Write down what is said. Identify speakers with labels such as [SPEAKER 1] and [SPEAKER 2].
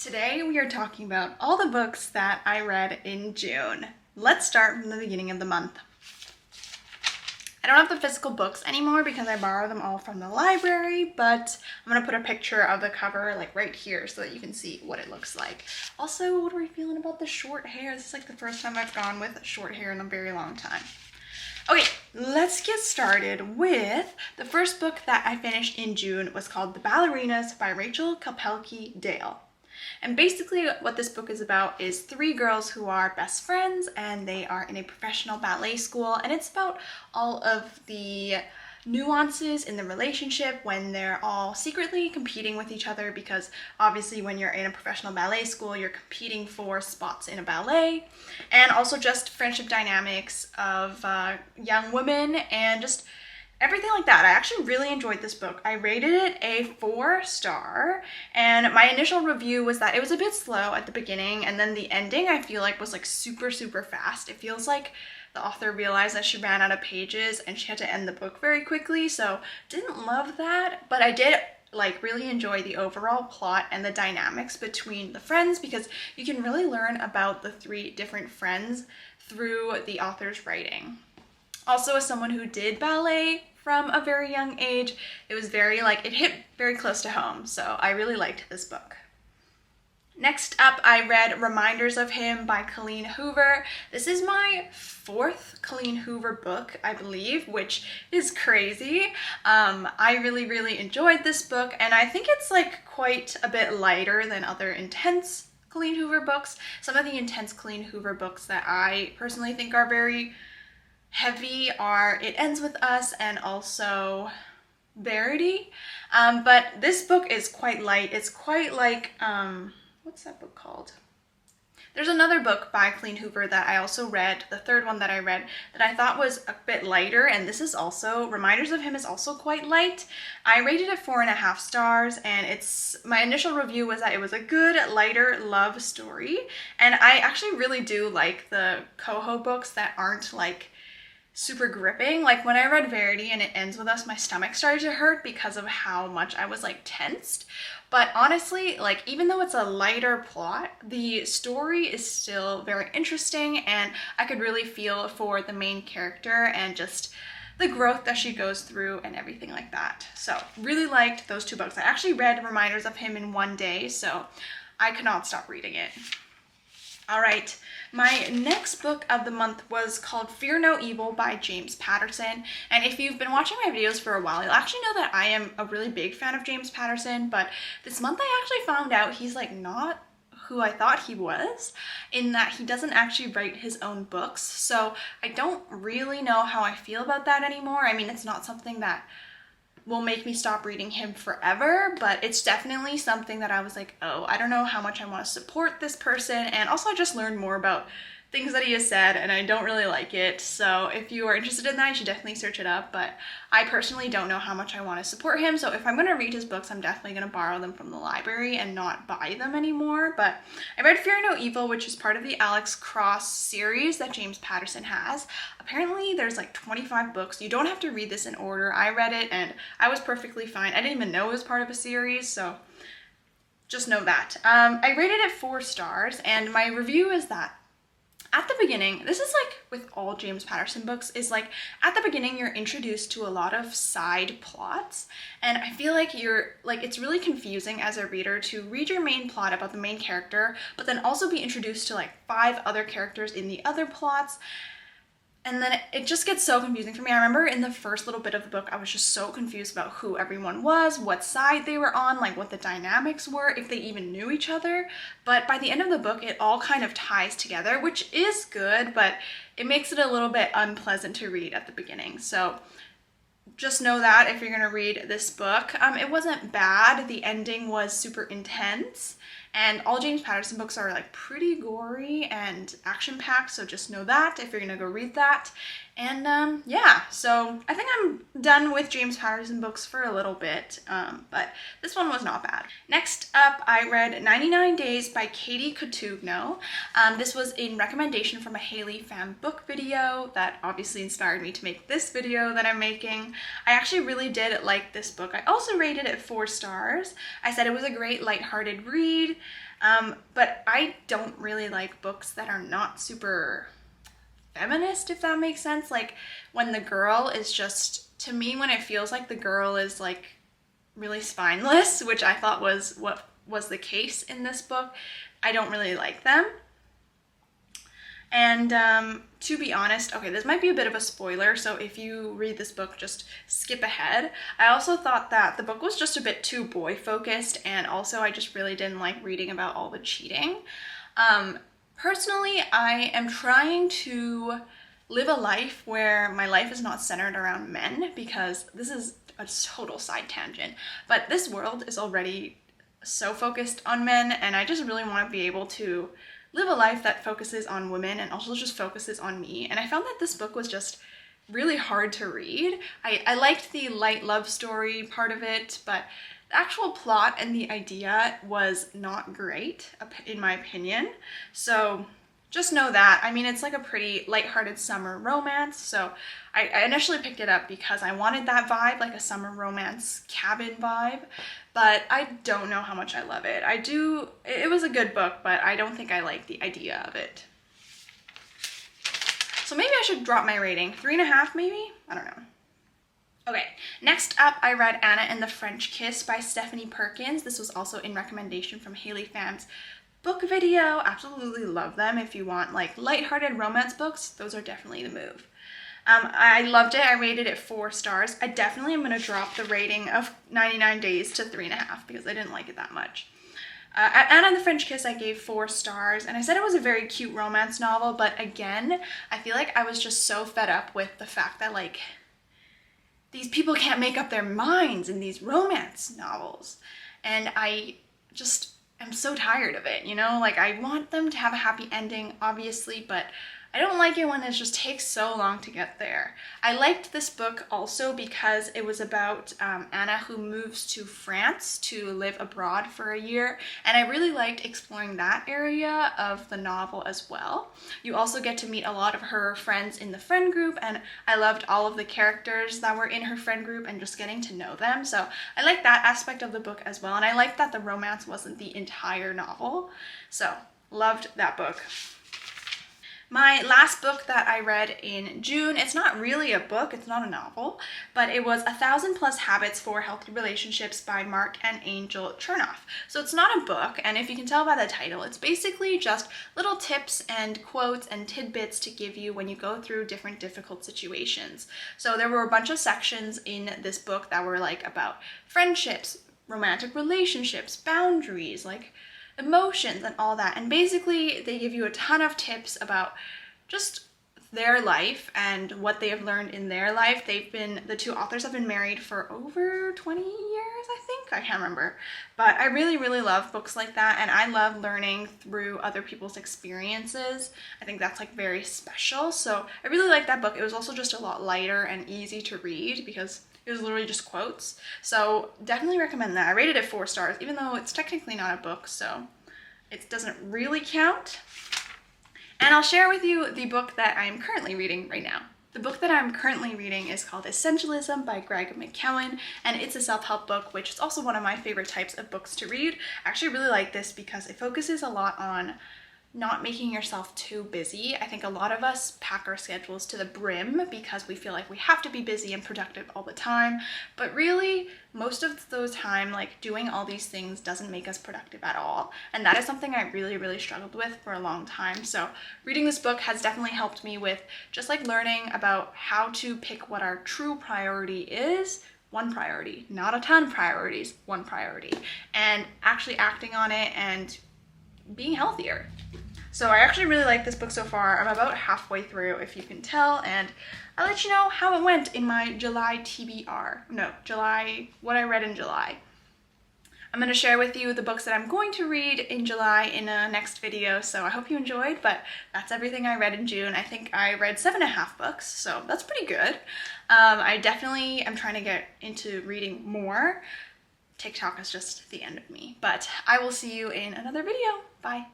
[SPEAKER 1] Today we are talking about all the books that I read in June. Let's start from the beginning of the month. I don't have the physical books anymore because I borrowed them all from the library, but I'm gonna put a picture of the cover like right here so that you can see what it looks like. Also, what are we feeling about the short hair? This is like the first time I've gone with short hair in a very long time. Okay, let's get started with the first book that I finished in June was called The Ballerinas by Rachel Kapelke Dale. And basically what this book is about is three girls who are best friends and they are in a professional ballet school, and it's about all of the nuances in the relationship when they're all secretly competing with each other, because obviously when you're in a professional ballet school you're competing for spots in a ballet, and also just friendship dynamics of young women and just everything like that. I actually really enjoyed this book. I rated it a 4-star, and my initial review was that it was a bit slow at the beginning, and then the ending I feel like was like super fast. It feels like the author realized that she ran out of pages and she had to end the book very quickly, so didn't love that, but I did like really enjoy the overall plot and the dynamics between the friends, because you can really learn about the three different friends through the author's writing. Also, as someone who did ballet from a very young age, it was very it hit very close to home, so I really liked this book. Next up, I read Reminders of Him by Colleen Hoover. This is my 4th Colleen Hoover book, I believe, which is crazy. I really enjoyed this book, and I think it's like quite a bit lighter than other intense Colleen Hoover books. Some of the intense Colleen Hoover books that I personally think are very heavy are It Ends With Us and also Verity, but this book is quite light. It's quite like, what's that book called? There's another book by Colleen Hoover that I also read, the third one that I read, that I thought was a bit lighter, and this is also, Reminders of Him is also quite light. I rated it 4.5 stars, and my initial review was that it was a good, lighter love story, and I actually really do like the Coho books that aren't like super gripping. Like when I read Verity and It Ends With Us, my stomach started to hurt because of how much I was like tensed. But honestly, like even though it's a lighter plot, the story is still very interesting, and I could really feel for the main character and just the growth that she goes through and everything like that. So really liked those two books. I actually read Reminders of Him in one day, so I could not stop reading it. All right, my next book of the month was called Fear No Evil by James Patterson. And if you've been watching my videos for a while, you'll actually know that I am a really big fan of James Patterson, but this month I actually found out he's like not who I thought he was, in that he doesn't actually write his own books. So I don't really know how I feel about that anymore. I mean, it's not something that will make me stop reading him forever, but it's definitely something that I was like, oh, I don't know how much I want to support this person, and also I just learned more about things that he has said and I don't really like it. So if you are interested in that, you should definitely search it up, but I personally don't know how much I want to support him, so if I'm going to read his books, I'm definitely going to borrow them from the library and not buy them anymore. But I read Fear No Evil, which is part of the Alex Cross series that James Patterson has. Apparently there's like 25 books. You don't have to read this in order. I read it and I was perfectly fine. I didn't even know it was part of a series, so just know that. I rated it 4 stars, and my review is that at the beginning, this is like with all James Patterson books, is like at the beginning you're introduced to a lot of side plots, and I feel like it's really confusing as a reader to read your main plot about the main character, but then also be introduced to like 5 other characters in the other plots. And then it just gets so confusing for me. I remember in the first little bit of the book, I was just so confused about who everyone was, what side they were on, like what the dynamics were, if they even knew each other. But by the end of the book, it all kind of ties together, which is good, but it makes it a little bit unpleasant to read at the beginning. So just know that if you're gonna read this book. It wasn't bad. The ending was super intense. And all James Patterson books are like pretty gory and action-packed, so just know that if you're gonna go read that. And yeah, so I think I'm done with James Patterson books for a little bit, but this one was not bad. Next up, I read 99 Days by Katie Cotugno. This was in recommendation from a Haley fan book video that obviously inspired me to make this video that I'm making. I actually really did like this book. I also rated it 4 stars. I said it was a great lighthearted read. But I don't really like books that are not super feminist, if that makes sense. Like when the girl is just, to me, when it feels like the girl is like really spineless, which I thought was what was the case in this book, I don't really like them. And to be honest, okay, this might be a bit of a spoiler, so if you read this book, just skip ahead. I also thought that the book was just a bit too boy-focused, and also I just really didn't like reading about all the cheating. Personally, I am trying to live a life where my life is not centered around men, because this is a total side tangent, but this world is already so focused on men, and I just really want to be able to live a life that focuses on women and also just focuses on me. And I found that this book was just really hard to read. I liked the light love story part of it, but the actual plot and the idea was not great, in my opinion. So just know that. I mean, it's like a pretty lighthearted summer romance, so I initially picked it up because I wanted that vibe, like a summer romance cabin vibe, but I don't know how much I love it. It was a good book, but I don't think I like the idea of it. So maybe I should drop my rating. 3.5 maybe? I don't know. Okay, next up I read Anna and the French Kiss by Stephanie Perkins. This was also in recommendation from Haley Pham's book video. Absolutely love them. If you want like lighthearted romance books, those are definitely the move. I loved it. I rated it 4 stars. I definitely am going to drop the rating of 99 Days to 3.5 because I didn't like it that much. Anna and the French Kiss I gave 4 stars, and I said it was a very cute romance novel, but again, I feel like I was just so fed up with the fact that like these people can't make up their minds in these romance novels, and I just am so tired of it, you know? Like, I want them to have a happy ending, obviously, but I don't like it when it just takes so long to get there. I liked this book also because it was about Anna who moves to France to live abroad for a year, and I really liked exploring that area of the novel as well. You also get to meet a lot of her friends in the friend group, and I loved all of the characters that were in her friend group and just getting to know them, so I liked that aspect of the book as well, and I liked that the romance wasn't the entire novel, so loved that book. My last book that I read in June, it's not really a book, it's not a novel, but it was 1,000+ Habits for Healthy Relationships by Mark and Angel Chernoff. So it's not a book, and if you can tell by the title, it's basically just little tips and quotes and tidbits to give you when you go through different difficult situations. So there were a bunch of sections in this book that were like about friendships, romantic relationships, boundaries, like emotions and all that, and basically they give you a ton of tips about just their life and what they have learned in their life. The 2 authors have been married for over 20 years, I think. I can't remember, but I really love books like that, and I love learning through other people's experiences. I think that's like very special, so I really like that book. It was also just a lot lighter and easy to read because it was literally just quotes. So definitely recommend that. I rated it 4 stars, even though it's technically not a book, so it doesn't really count. And I'll share with you the book that I'm currently reading right now. The book that I'm currently reading is called Essentialism by Greg McKeown, and it's a self-help book, which is also one of my favorite types of books to read. I actually really like this because it focuses a lot on not making yourself too busy. I think a lot of us pack our schedules to the brim because we feel like we have to be busy and productive all the time, but really most of the time, like, doing all these things doesn't make us productive at all, and that is something I really struggled with for a long time. So reading this book has definitely helped me with just like learning about how to pick what our true priority is. One priority, not a ton of priorities, one priority, and actually acting on it and being healthier. So I actually really like this book so far. I'm about halfway through, if you can tell, and I'll let you know how it went in my July TBR. No, what I read in July. I'm going to share with you the books that I'm going to read in July in a next video, so I hope you enjoyed, but that's everything I read in June. I think I read 7.5 books, so that's pretty good. I definitely am trying to get into reading more. TikTok is just the end of me, but I will see you in another video. Bye.